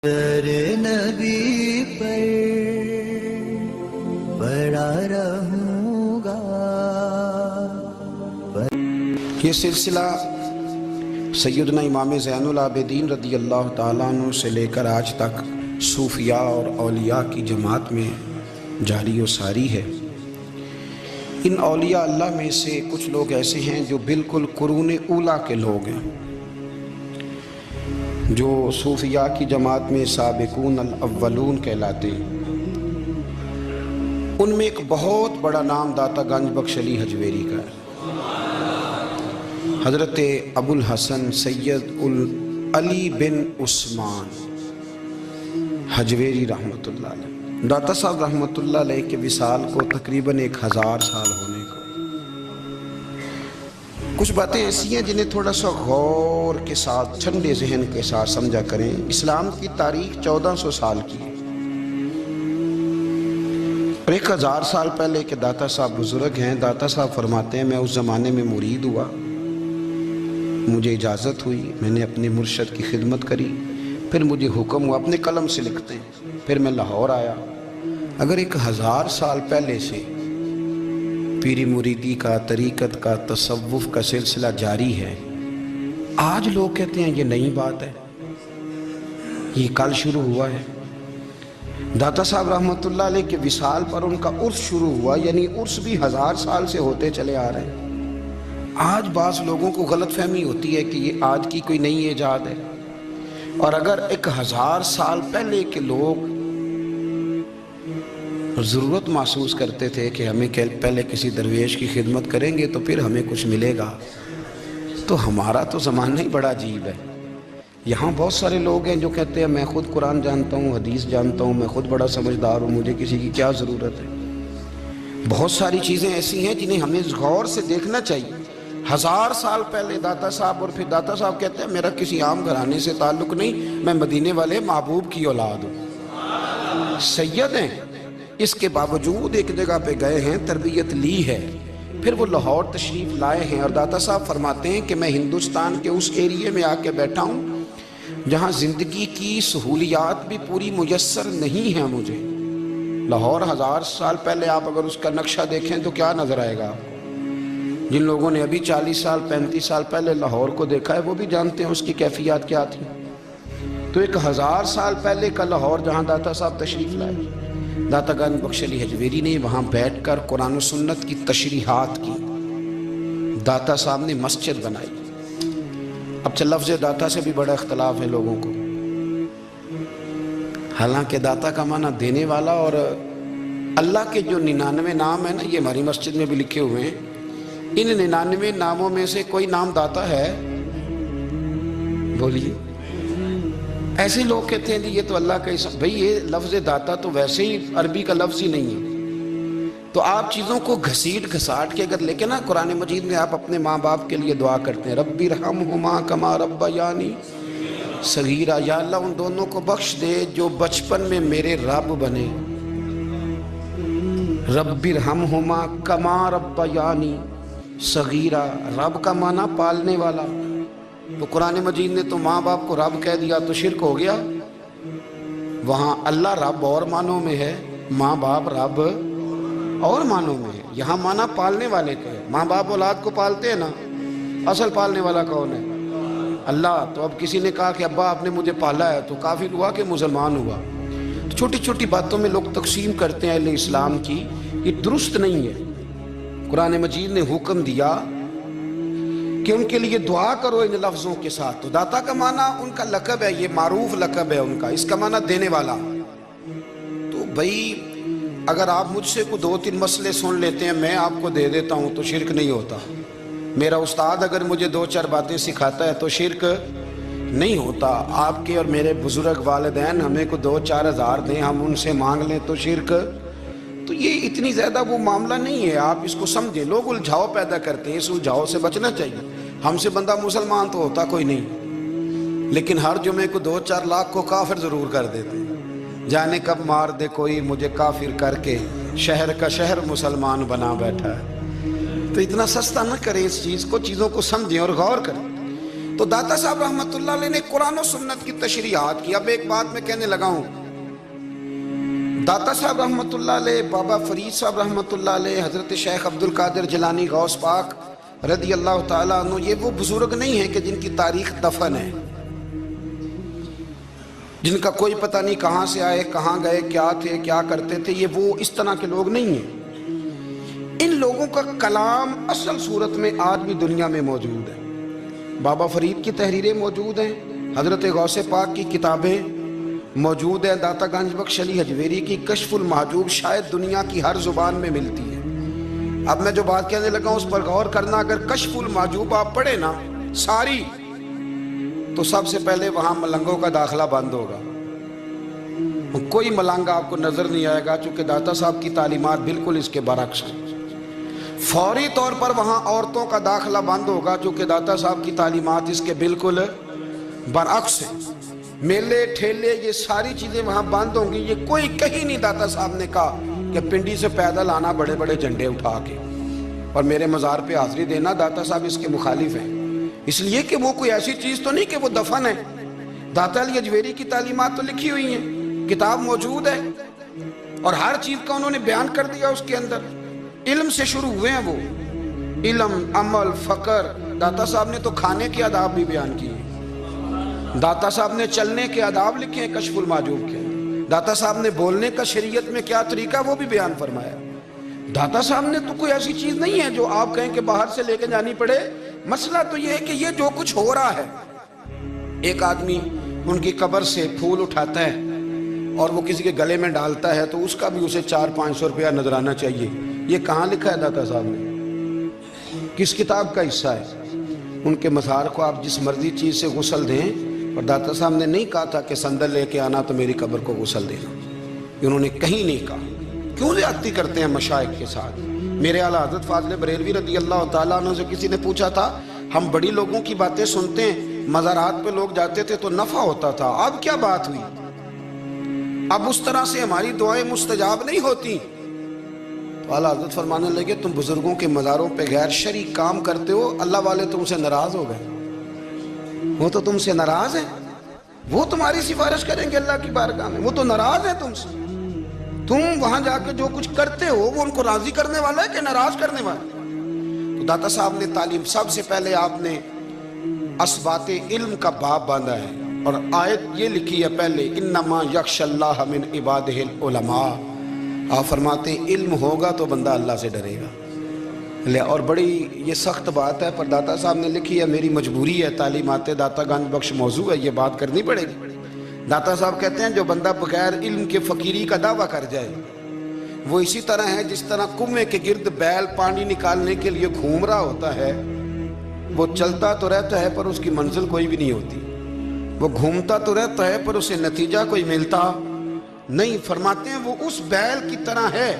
نبی پر پڑا رہوں گا۔ یہ سلسلہ سیدنا امام زین العابدین رضی اللہ تعالیٰ عنہ سے لے کر آج تک صوفیاء اور اولیاء کی جماعت میں جاری و ساری ہے۔ ان اولیاء اللہ میں سے کچھ لوگ ایسے ہیں جو بالکل قرون اولیٰ کے لوگ ہیں، جو صوفیاء کی جماعت میں سابقون الاولون کہلاتے ہیں۔ ان میں ایک بہت بڑا نام داتا گنج بخش علی حجویری کا ہے۔ حضرت ابو الحسن سید علی بن عثمان حجویری رحمۃ اللہ علیہ، داتا صاحب رحمۃ اللہ علیہ کے وصال کو تقریباً 1000 سال ہونے کو۔ کچھ باتیں ایسی ہیں جنہیں تھوڑا سا غور کے ساتھ ٹھنڈے ذہن کے ساتھ سمجھا کریں۔ اسلام کی تاریخ 1400 سال کی ہے، اور 1000 سال پہلے کے داتا صاحب بزرگ ہیں۔ داتا صاحب فرماتے ہیں میں اس زمانے میں مرید ہوا، مجھے اجازت ہوئی، میں نے اپنے مرشد کی خدمت کری، پھر مجھے حکم ہوا، اپنے قلم سے لکھتے ہیں، پھر میں لاہور آیا۔ اگر 1000 سال پہلے سے پیری مریدی کا، طریقت کا، تصوف کا سلسلہ جاری ہے، آج لوگ کہتے ہیں یہ نئی بات ہے، یہ کل شروع ہوا ہے۔ داتا صاحب رحمۃ اللہ علیہ کے وصال پر ان کا عرس شروع ہوا، یعنی عرس بھی 1000 سال سے ہوتے چلے آ رہے ہیں۔ آج بعض لوگوں کو غلط فہمی ہوتی ہے کہ یہ آج کی کوئی نئی ایجاد ہے، اور اگر 1000 سال پہلے کے لوگ ضرورت محسوس کرتے تھے کہ ہمیں پہلے کسی درویش کی خدمت کریں گے تو پھر ہمیں کچھ ملے گا، تو ہمارا تو زمانہ ہی بڑا عجیب ہے۔ یہاں بہت سارے لوگ ہیں جو کہتے ہیں میں خود قرآن جانتا ہوں، حدیث جانتا ہوں، میں خود بڑا سمجھدار ہوں، مجھے کسی کی کیا ضرورت ہے۔ بہت ساری چیزیں ایسی ہیں جنہیں ہمیں غور سے دیکھنا چاہیے۔ 1000 سال پہلے داتا صاحب، اور پھر داتا صاحب کہتے ہیں میرا کسی عام گھرانے سے تعلق نہیں، میں مدینے والے محبوب کی اولاد ہوں، سید ہیں۔ اس کے باوجود ایک جگہ پہ گئے ہیں، تربیت لی ہے، پھر وہ لاہور تشریف لائے ہیں، اور داتا صاحب فرماتے ہیں کہ میں ہندوستان کے اس ایریے میں آ کے بیٹھا ہوں جہاں زندگی کی سہولیات بھی پوری میسر نہیں ہیں مجھے۔ لاہور 1000 سال پہلے آپ اگر اس کا نقشہ دیکھیں تو کیا نظر آئے گا آپ کو؟ جن لوگوں نے ابھی 40 سال 35 سال پہلے لاہور کو دیکھا ہے وہ بھی جانتے ہیں اس کی کیفیات کیا تھی۔ تو 1000 سال پہلے کا لاہور جہاں داتا صاحب تشریف لائے، داتا گنج بخش علی حجویری نے وہاں بیٹھ کر قرآن و سنت کی تشریحات کی۔ داتا صاحب نے مسجد بنائی۔ اب لفظ داتا سے بھی بڑا اختلاف ہے لوگوں کو، حالانکہ داتا کا معنی دینے والا، اور اللہ کے جو 99 نام ہیں نا، یہ ہماری مسجد میں بھی لکھے ہوئے ہیں، ان 99 ناموں میں سے کوئی نام داتا ہے؟ بولیے۔ ایسے لوگ کہتے ہیں جی یہ تو اللہ کا اسم، بھئی یہ لفظ داتا تو ویسے ہی عربی کا لفظ ہی نہیں ہے۔ تو آپ چیزوں کو گھسیٹ گھساٹ کے اگر لے کے نا، قرآن مجید میں آپ اپنے ماں باپ کے لیے دعا کرتے ہیں ربی ارحمہما کما ربیانی صغیرا، یا اللہ ان دونوں کو بخش دے جو بچپن میں میرے رب بنے۔ ربی ارحمہما کما ربیانی صغیرا، رب کا معنی پالنے والا، تو قرآن مجید نے تو ماں باپ کو رب کہہ دیا تو شرک ہو گیا۔ وہاں اللہ رب اور معنوں میں ہے، ماں باپ رب اور معنوں میں ہے۔ یہاں معنی پالنے والے کا ہے، ماں باپ اولاد کو پالتے ہیں نا، اصل پالنے والا کون ہے؟ اللہ۔ تو اب کسی نے کہا کہ ابا آپ نے مجھے پالا ہے، تو کافر ہوا کہ مسلمان ہوا؟ چھوٹی چھوٹی باتوں میں لوگ تقسیم کرتے ہیں اہل اسلام کی، یہ درست نہیں ہے۔ قرآن مجید نے حکم دیا کہ ان کے لیے دعا کرو ان لفظوں کے ساتھ۔ تو داتا کا معنی ان کا لقب ہے، یہ معروف لقب ہے ان کا، اس کا معنی دینے والا۔ تو بھئی اگر آپ مجھ سے کوئی 2-3 مسئلے سن لیتے ہیں، میں آپ کو دے دیتا ہوں تو شرک نہیں ہوتا۔ میرا استاد اگر مجھے 2-4 باتیں سکھاتا ہے تو شرک نہیں ہوتا۔ آپ کے اور میرے بزرگ والدین ہمیں کو 2-4 ہزار دیں، ہم ان سے مانگ لیں تو شرک، تو یہ اتنی زیادہ وہ معاملہ نہیں ہے۔ آپ اس کو سمجھیں، لوگ الجھاؤ پیدا کرتے ہیں، اس الجھاؤ سے بچنا چاہیے۔ ہم سے بندہ مسلمان تو ہوتا کوئی نہیں، لیکن ہر جمعے کو 2-4 لاکھ کو کافر ضرور کر دیتے ہیں۔ جانے کب مار دے کوئی مجھے کافر کر کے، شہر کا شہر مسلمان بنا بیٹھا ہے۔ تو اتنا سستا نہ کریں اس چیز کو، چیزوں کو سمجھیں اور غور کریں۔ تو داتا صاحب رحمۃ اللہ علیہ نے قرآن و سنت کی تشریحات کی. اب ایک بات میں کہنے لگا ہوں, داتا صاحب رحمۃ اللہ علیہ, بابا فرید صاحب رحمۃ اللہ علیہ, حضرت شیخ عبد القادر جیلانی غوث پاک رضی اللہ تعالیٰ عنہ, یہ وہ بزرگ نہیں ہیں کہ جن کی تاریخ دفن ہے, جن کا کوئی پتہ نہیں کہاں سے آئے, کہاں گئے, کیا تھے, کیا کرتے تھے. یہ وہ اس طرح کے لوگ نہیں ہیں. ان لوگوں کا کلام اصل صورت میں آج بھی دنیا میں موجود ہے. بابا فرید کی تحریریں موجود ہیں, حضرت غوث پاک کی کتابیں موجود ہیں, داتا گنج بخش علی حجویری کی کشف المحجوب شاید دنیا کی ہر زبان میں ملتی ہے. اب میں جو بات کہنے لگا ہوں اس پر غور کرنا. اگر کشف المحجوب آپ پڑھیں نا ساری, تو سب سے پہلے وہاں ملنگوں کا داخلہ بند ہوگا. کوئی ملنگ آپ کو نظر نہیں آئے گا, چونکہ داتا صاحب کی تعلیمات بالکل اس کے برعکس ہیں. فوری طور پر وہاں عورتوں کا داخلہ بند ہوگا, چونکہ داتا صاحب کی تعلیمات اس کے بالکل برعکس ہیں. میلے ٹھیلے یہ ساری چیزیں وہاں بند ہوں گی. یہ کوئی کہیں نہیں داتا صاحب نے کہا کہ پنڈی سے پیدل آنا بڑے بڑے جھنڈے اٹھا کے اور میرے مزار پہ حاضری دینا. داتا صاحب اس کے مخالف ہیں, اس لیے کہ وہ کوئی ایسی چیز تو نہیں کہ وہ دفن ہے. داتا علی حجویری کی تعلیمات تو لکھی ہوئی ہیں, کتاب موجود ہے, اور ہر چیز کا انہوں نے بیان کر دیا اس کے اندر. علم سے شروع ہوئے ہیں وہ, علم, عمل, فقر. داتا صاحب نے تو کھانے کے آداب بھی بیان کیے. داتا صاحب نے چلنے کے آداب لکھے ہیں کشف المحجوب کے. داتا صاحب نے بولنے کا شریعت میں کیا طریقہ وہ بھی بیان فرمایا. داتا صاحب نے تو کوئی ایسی چیز نہیں ہے جو آپ کہیں کہ باہر سے لے کے جانی پڑے. مسئلہ تو یہ ہے کہ یہ جو کچھ ہو رہا ہے, ایک آدمی ان کی قبر سے پھول اٹھاتا ہے اور وہ کسی کے گلے میں ڈالتا ہے تو اس کا بھی اسے 400-500 روپیہ نظرانہ چاہیے. یہ کہاں لکھا ہے داتا صاحب نے؟ کس کتاب کا حصہ ہے؟ ان کے مزار کو آپ جس مرضی چیز سے غسل دیں, اور داتا صاحب نے نہیں کہا تھا کہ سندل لے کے آنا تو میری قبر کو غسل دینا. انہوں نے کہیں نہیں کہا. کیوں زیادتی کرتے ہیں مشائخ کے ساتھ؟ میرے اعلیٰ حضرت فاضل بریلوی رضی اللہ تعالیٰ عنہ سے کسی نے پوچھا تھا, ہم بڑی لوگوں کی باتیں سنتے ہیں, مزارات پہ لوگ جاتے تھے تو نفع ہوتا تھا, اب کیا بات ہوئی؟ اب اس طرح سے ہماری دعائیں مستجاب نہیں ہوتی. تو اعلیٰ حضرت فرمانے لگے, تم بزرگوں کے مزاروں پہ غیر شرعی کام کرتے ہو, اللہ والے تم سے ناراض ہو گئے. وہ تو تم سے ناراض ہیں, وہ تمہاری سفارش کریں گے اللہ کی بارگاہ میں, وہ تو ناراض ہیں تم سے. تم وہاں جا کے جو کچھ کرتے ہو وہ ان کو راضی کرنے والا ہے کہ ناراض کرنے والا ہے؟ تو داتا صاحب نے تعلیم, سب سے پہلے آپ نے اسبات علم کا باب باندھا ہے, اور آیت یہ لکھی ہے پہلے, انما یخشی اللہ من عبادہ العلماء. آپ فرماتے ہیں علم ہوگا تو بندہ اللہ سے ڈرے گا. اور بڑی یہ سخت بات ہے, پر داتا صاحب نے لکھی ہے, میری مجبوری ہے, تعلیمات داتا گنج بخش موضوع ہے, یہ بات کرنی پڑے گی. داتا صاحب کہتے ہیں جو بندہ بغیر علم کے فقیری کا دعویٰ کر جائے وہ اسی طرح ہے جس طرح کنویں کے گرد بیل پانی نکالنے کے لیے گھوم رہا ہوتا ہے. وہ چلتا تو رہتا ہے پر اس کی منزل کوئی بھی نہیں ہوتی, وہ گھومتا تو رہتا ہے پر اسے نتیجہ کوئی ملتا نہیں. فرماتے ہیں وہ اس بیل کی طرح ہے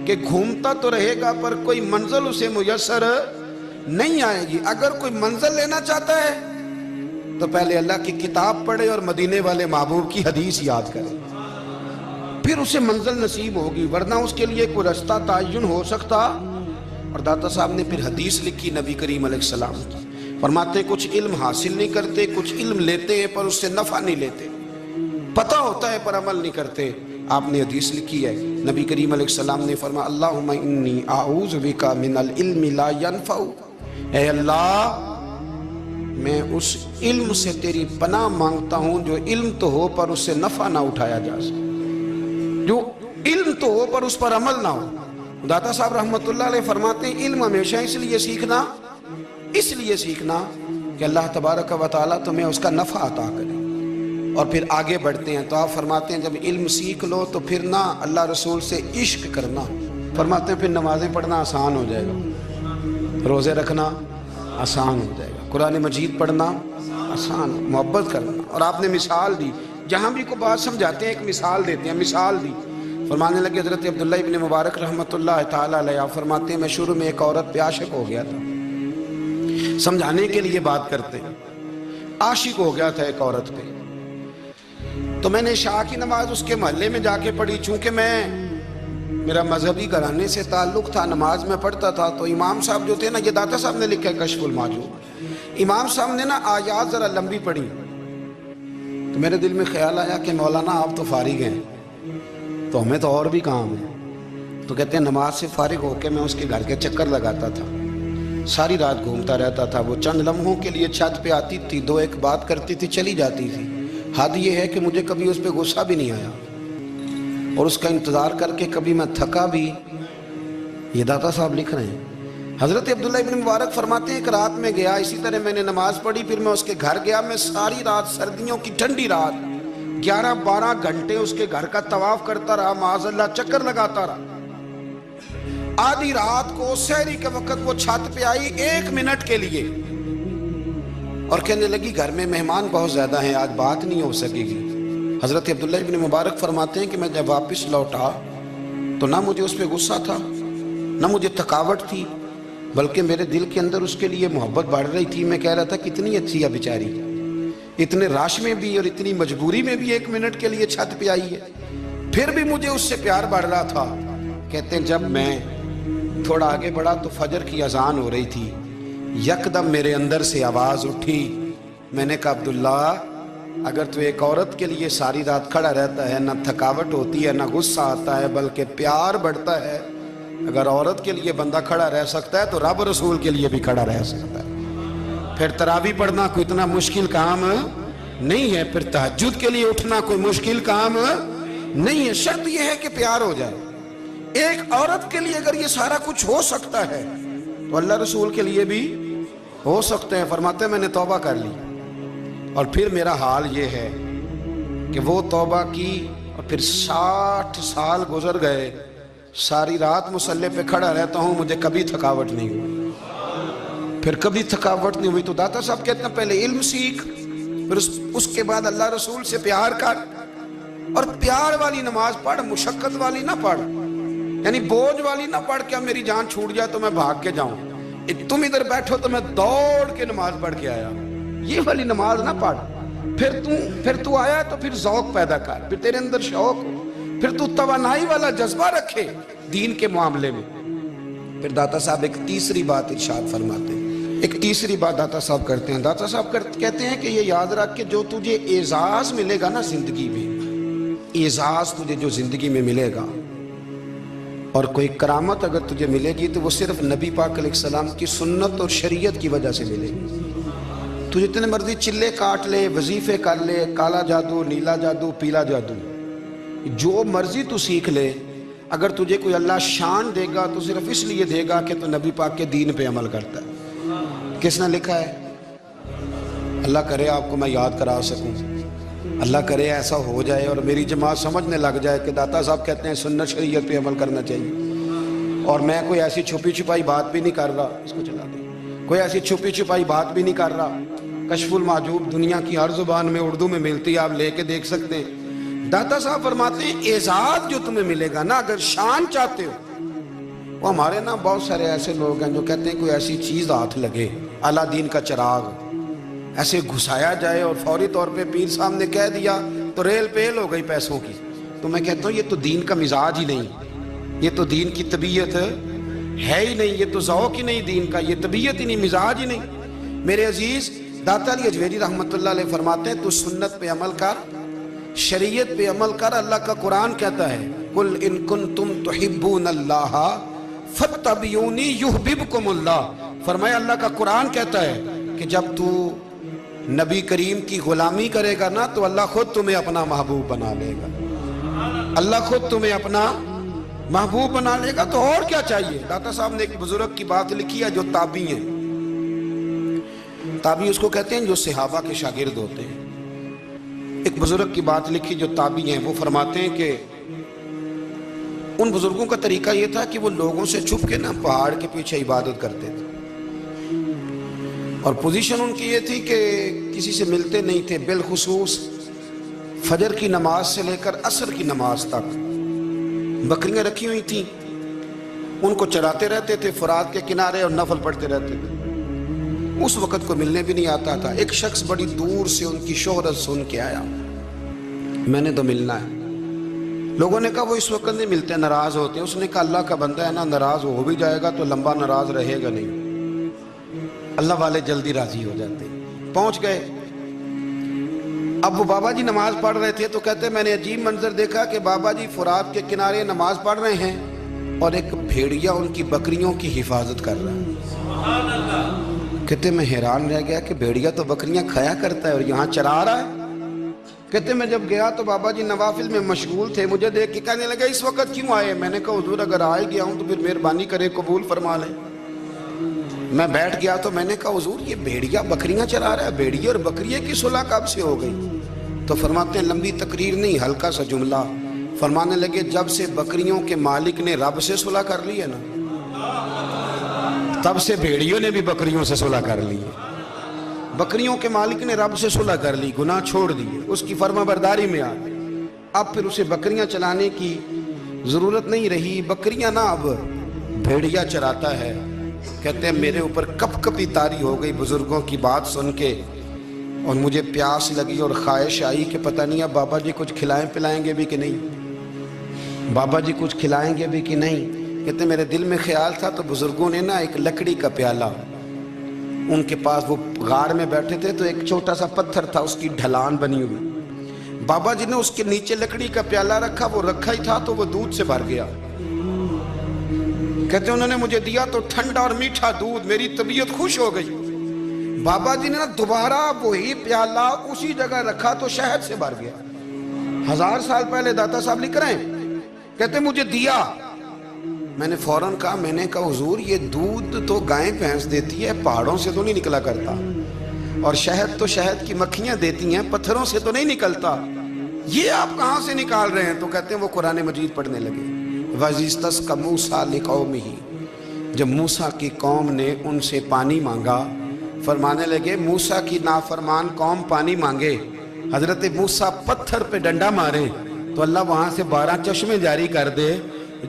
کہ گھومتا تو رہے گا پر کوئی منزل اسے میسر نہیں آئے گی. اگر کوئی منزل لینا چاہتا ہے تو پہلے اللہ کی کتاب پڑھے اور مدینے والے محبوب کی حدیث یاد کرے, پھر اسے منزل نصیب ہوگی, ورنہ اس کے لیے کوئی رستہ تعین ہو سکتا. اور داتا صاحب نے پھر حدیث لکھی نبی کریم علیہ السلام کی. فرماتے ہیں کچھ علم حاصل نہیں کرتے, کچھ علم لیتے ہیں پر اس سے نفع نہیں لیتے, پتہ ہوتا ہے پر عمل نہیں کرتے. آپ نے حدیث لکھی ہے, نبی کریم علیہ السلام نے فرمایا, اللہم انی اعوذ بک من العلم لا ینفع. اے اللہ میں اس علم سے تیری پناہ مانگتا ہوں جو علم تو ہو پر اس سے نفع نہ اٹھایا جا سکے, جو علم تو ہو پر اس پر عمل نہ ہو. داتا صاحب رحمۃ اللہ علیہ فرماتے ہیں علم ہمیشہ اس لیے سیکھنا کہ اللہ تبارک و تعالیٰ تمہیں اس کا نفع عطا کرے. اور پھر آگے بڑھتے ہیں تو آپ فرماتے ہیں جب علم سیکھ لو تو پھر نہ اللہ رسول سے عشق کرنا. فرماتے ہیں پھر نمازیں پڑھنا آسان ہو جائے گا, روزے رکھنا آسان ہو جائے گا, قرآن مجید پڑھنا آسان, محبت کرنا. اور آپ نے مثال دی, جہاں بھی کو بات سمجھاتے ہیں ایک مثال دیتے ہیں, مثال دی. فرمانے لگے حضرت عبداللہ ابن مبارک رحمۃ اللہ تعالیٰ علیہ فرماتے ہیں میں شروع میں ایک عورت پہ عاشق ہو گیا تھا. سمجھانے کے لیے بات کرتے ہیں, عاشق ہو گیا تھا ایک عورت پہ. تو میں نے عشاء کی نماز اس کے محلے میں جا کے پڑھی. چونکہ میرا مذہبی گھرانے سے تعلق تھا, نماز میں پڑھتا تھا, تو امام صاحب جو تھے نا, یہ داتا صاحب نے لکھا ہے کشف المحجوب, امام صاحب نے نا آیات ذرا لمبی پڑھی تو میرے دل میں خیال آیا کہ مولانا آپ تو فارغ ہیں تو ہمیں تو اور بھی کام ہے. تو کہتے ہیں نماز سے فارغ ہو کے میں اس کے گھر کے چکر لگاتا تھا, ساری رات گھومتا رہتا تھا. وہ چند لمحوں کے لیے چھت پہ آتی تھی, دو ایک بات کرتی تھی, چلی جاتی تھی. حد یہ ہے کہ مجھے کبھی اس پہ غصہ بھی نہیں آیا اور اس کا انتظار کر کے کبھی میں تھکا بھی. یہ داتا صاحب لکھ رہے ہیں. حضرت عبداللہ ابن مبارک فرماتے ہیں ایک رات میں گیا, اسی طرح میں نے نماز پڑھی, پھر میں اس کے گھر گیا. میں ساری رات, سردیوں کی ٹھنڈی رات, 11-12 گھنٹے اس کے گھر کا طواف کرتا رہا, معاذ اللہ چکر لگاتا رہا. آدھی رات کو سحری کے وقت وہ چھت پہ آئی 1 منٹ کے لیے اور کہنے لگی گھر میں مہمان بہت زیادہ ہیں, آج بات نہیں ہو سکے گی. حضرت عبداللہ ابن مبارک فرماتے ہیں کہ میں جب واپس لوٹا تو نہ مجھے اس پہ غصہ تھا, نہ مجھے تھکاوٹ تھی, بلکہ میرے دل کے اندر اس کے لیے محبت بڑھ رہی تھی. میں کہہ رہا تھا کتنی اچھی ہے بیچاری, اتنے راش میں بھی اور اتنی مجبوری میں بھی 1 منٹ کے لیے چھت پہ آئی ہے, پھر بھی مجھے اس سے پیار بڑھ رہا تھا. کہتے ہیں جب میں تھوڑا آگے بڑھا تو فجر کی اذان ہو رہی تھی, یکدم میرے اندر سے آواز اٹھی. میں نے کہا عبداللہ اگر تو ایک عورت کے لیے ساری رات کھڑا رہتا ہے, نہ تھکاوٹ ہوتی ہے, نہ غصہ آتا ہے, بلکہ پیار بڑھتا ہے, اگر عورت کے لیے بندہ کھڑا رہ سکتا ہے تو رب رسول کے لیے بھی کھڑا رہ سکتا ہے. پھر تراویح پڑھنا کوئی اتنا مشکل کام نہیں ہے, پھر تہجد کے لیے اٹھنا کوئی مشکل کام نہیں ہے. شرط یہ ہے کہ پیار ہو جائے. ایک عورت کے لیے اگر یہ سارا کچھ ہو سکتا ہے تو اللہ رسول کے لیے بھی ہو سکتے ہیں. فرماتے ہیں میں نے توبہ کر لی اور پھر میرا حال یہ ہے کہ وہ توبہ کی اور پھر 60 سال گزر گئے, ساری رات مصلی پہ کھڑا رہتا ہوں, مجھے کبھی تھکاوٹ نہیں ہوئی, پھر کبھی تھکاوٹ نہیں ہوئی. تو داتا صاحب کہتے ہیں پہلے علم سیکھ, پھر اس کے بعد اللہ رسول سے پیار کر, اور پیار والی نماز پڑھ, مشقت والی نہ پڑھ, یعنی بوجھ والی نہ پڑھ کہ میری جان چھوٹ جائے تو میں بھاگ کے جاؤں, تم ادھر بیٹھو تو میں دوڑ کے نماز پڑھ کے آیا, یہ والی نماز نہ پڑھ. پھر تو آیا تو پھر ذوق پیدا کر, پھر تیرے اندر شوق ہو, پھر تو توانائی والا جذبہ رکھے دین کے معاملے میں. پھر داتا صاحب ایک تیسری بات ارشاد فرماتے ہیں, ایک تیسری بات داتا صاحب کرتے ہیں. داتا صاحب کہتے ہیں کہ یہ یاد رکھ کہ جو تجھے اعزاز ملے گا نا زندگی میں, اعزاز تجھے جو زندگی میں ملے گا اور کوئی کرامت اگر تجھے ملے گی تو وہ صرف نبی پاک علیہ السلام کی سنت اور شریعت کی وجہ سے ملے گی. تو جتنے مرضی چلے کاٹ لے, وظیفے کر لے, کالا جادو, نیلا جادو, پیلا جادو, جو مرضی تو سیکھ لے, اگر تجھے کوئی اللہ شان دے گا تو صرف اس لیے دے گا کہ تو نبی پاک کے دین پہ عمل کرتا ہے. کس نے لکھا ہے؟ اللہ کرے آپ کو میں یاد کرا سکوں, اللہ کرے ایسا ہو جائے اور میری جماعت سمجھنے لگ جائے کہ داتا صاحب کہتے ہیں سنت شریعت پہ عمل کرنا چاہیے, اور میں کوئی ایسی چھپی چھپائی بات بھی نہیں کر رہا, اس کو چلا دیں, کوئی ایسی چھپی چھپائی بات بھی نہیں کر رہا. کشف المحجوب دنیا کی ہر زبان میں اردو میں ملتی ہے, آپ لے کے دیکھ سکتے ہیں. داتا صاحب فرماتے ہیں اعزاز جو تمہیں ملے گا نا, اگر شان چاہتے ہو, وہ ہمارے نا بہت سارے ایسے لوگ ہیں جو کہتے ہیں کوئی ایسی چیز ہاتھ لگے, اعلیٰ دین کا چراغ ایسے گھسایا جائے اور فوری طور پہ پیر صاحب نے کہہ دیا تو ریل پیل ہو گئی پیسوں کی. تو میں کہتا ہوں یہ تو دین کا مزاج ہی نہیں, یہ تو دین کی طبیعت ہے ہی نہیں, یہ تو ذوق ہی نہیں دین کا, یہ طبیعت ہی نہیں, مزاج ہی نہیں. میرے عزیز داتا علی اجویری رحمۃ اللہ علیہ فرماتے ہیں تو سنت پہ عمل کر, شریعت پہ عمل کر. اللہ کا قرآن کہتا ہے قل ان کنتم تحبون اللہ فاتبعونی یحببکم اللہ. فرمایا اللہ کا قرآن کہتا ہے کہ جب تو نبی کریم کی غلامی کرے گا نا تو اللہ خود تمہیں اپنا محبوب بنا لے گا, اللہ خود تمہیں اپنا محبوب بنا لے گا. تو اور کیا چاہیے؟ داتا صاحب نے ایک بزرگ کی بات لکھی ہے جو تابعی ہیں, تابعی اس کو کہتے ہیں جو صحابہ کے شاگرد ہوتے ہیں. ایک بزرگ کی بات لکھی جو تابعی ہیں, وہ فرماتے ہیں کہ ان بزرگوں کا طریقہ یہ تھا کہ وہ لوگوں سے چھپ کے نا پہاڑ کے پیچھے عبادت کرتے تھے, اور پوزیشن ان کی یہ تھی کہ کسی سے ملتے نہیں تھے, بالخصوص فجر کی نماز سے لے کر عصر کی نماز تک بکریاں رکھی ہوئی تھیں, ان کو چراتے رہتے تھے فرات کے کنارے اور نفل پڑھتے رہتے تھے. اس وقت کو ملنے بھی نہیں آتا تھا. ایک شخص بڑی دور سے ان کی شہرت سن کے آیا, میں نے تو ملنا ہے. لوگوں نے کہا وہ اس وقت نہیں ملتے, ناراض ہوتے ہیں. اس نے کہا اللہ کا بندہ ہے نا, ناراض ہو بھی جائے گا تو لمبا ناراض رہے گا نہیں. اللہ والے جلدی راضی ہو جاتے ہیں۔ پہنچ گئے، اب وہ بابا جی نماز پڑھ رہے تھے تو کہتے میں نے عجیب منظر دیکھا کہ بابا جی فرات کے کنارے نماز پڑھ رہے ہیں اور ایک بھیڑیا ان کی بکریوں کی حفاظت کر رہا ہے۔ کہتے میں حیران رہ گیا کہ بھیڑیا تو بکریاں کھایا کرتا ہے اور یہاں چرا رہا ہے۔ کہتے میں جب گیا تو بابا جی نوافل میں مشغول تھے، مجھے دیکھ کے کہنے لگا اس وقت کیوں آئے؟ میں نے کہا حضور اگر آئے گیا ہوں تو پھر مہربانی کرے قبول فرما لیں۔ میں بیٹھ گیا تو میں نے کہا حضور یہ بھیڑیا بکریاں چرا رہا ہے، بھیڑیا اور بکریے کی صلح کب سے ہو گئی؟ تو فرماتے ہیں لمبی تقریر نہیں، ہلکا سا جملہ، فرمانے لگے جب سے بکریوں کے مالک نے رب سے صلح کر لی ہے نا، تب سے بھیڑیوں نے بھی بکریوں سے صلح کر لی ہے۔ بکریوں کے مالک نے رب سے صلح کر لی، گناہ چھوڑ دیے، اس کی فرما برداری میں آ گئے، اب پھر اسے بکریاں چلانے کی ضرورت نہیں رہی، بکریاں نہ اب بھیڑیا چراتا ہے۔ کہتے ہیں میرے اوپر کپ کپی طاری ہو گئی بزرگوں کی بات سن کے، اور مجھے پیاس لگی اور خواہش آئی کہ پتہ نہیں اب بابا جی کچھ کھلائیں پلائیں گے بھی کہ نہیں، بابا جی کچھ کھلائیں گے بھی کہ نہیں۔ کہتے میرے دل میں خیال تھا تو بزرگوں نے نا ایک لکڑی کا پیالہ، ان کے پاس وہ غار میں بیٹھے تھے تو ایک چھوٹا سا پتھر تھا، اس کی ڈھلان بنی ہوئی، بابا جی نے اس کے نیچے لکڑی کا پیالہ رکھا، وہ رکھا ہی تھا تو وہ دودھ سے بھر گیا۔ کہتے انہوں نے مجھے دیا تو ٹھنڈا اور میٹھا دودھ، میری طبیعت خوش ہو گئی۔ بابا جی نے دوبارہ وہی پیالہ اسی جگہ رکھا تو شہد سے بھر گیا۔ 1000 سال پہلے داتا صاحب لکھ رہے ہیں، کہتے مجھے دیا، میں نے فوراً کہا، میں نے کہا حضور یہ دودھ تو گائیں بھینس دیتی ہے، پہاڑوں سے تو نہیں نکلا کرتا، اور شہد تو شہد کی مکھیاں دیتی ہیں، پتھروں سے تو نہیں نکلتا، یہ آپ کہاں سے نکال رہے ہیں؟ تو کہتے ہیں وہ قرآن مجید پڑھنے لگے۔ وَإِذِ اسْتَسْقَى مُوسَىٰ لِقَوْمِهِ، جب موسیٰ کی قوم نے ان سے پانی مانگا، فرمانے لگے موسیٰ کی نافرمان قوم پانی مانگے، حضرت موسیٰ پتھر پہ ڈنڈا مارے تو اللہ وہاں سے 12 چشمے جاری کر دے۔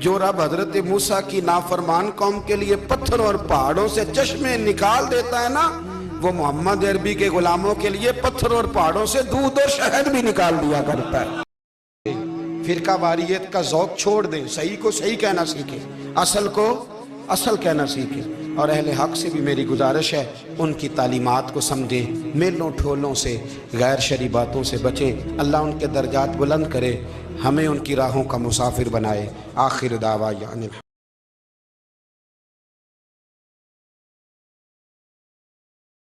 جو رب حضرت موسیٰ کی نافرمان قوم کے لیے پتھر اور پہاڑوں سے چشمے نکال دیتا ہے نا، وہ محمد عربی کے غلاموں کے لیے پتھر اور پہاڑوں سے دودھ اور شہد بھی نکال دیا کرتا ہے۔ فرقہ واریت کا ذوق چھوڑ دیں، صحیح کو صحیح کہنا سیکھیں، اصل کو اصل کہنا سیکھیں، اور اہل حق سے بھی میری گزارش ہے ان کی تعلیمات کو سمجھیں، میلوں ٹھولوں سے، غیر شرعی باتوں سے بچیں، اللہ ان کے درجات بلند کرے، ہمیں ان کی راہوں کا مسافر بنائے۔ آخر دعویٰ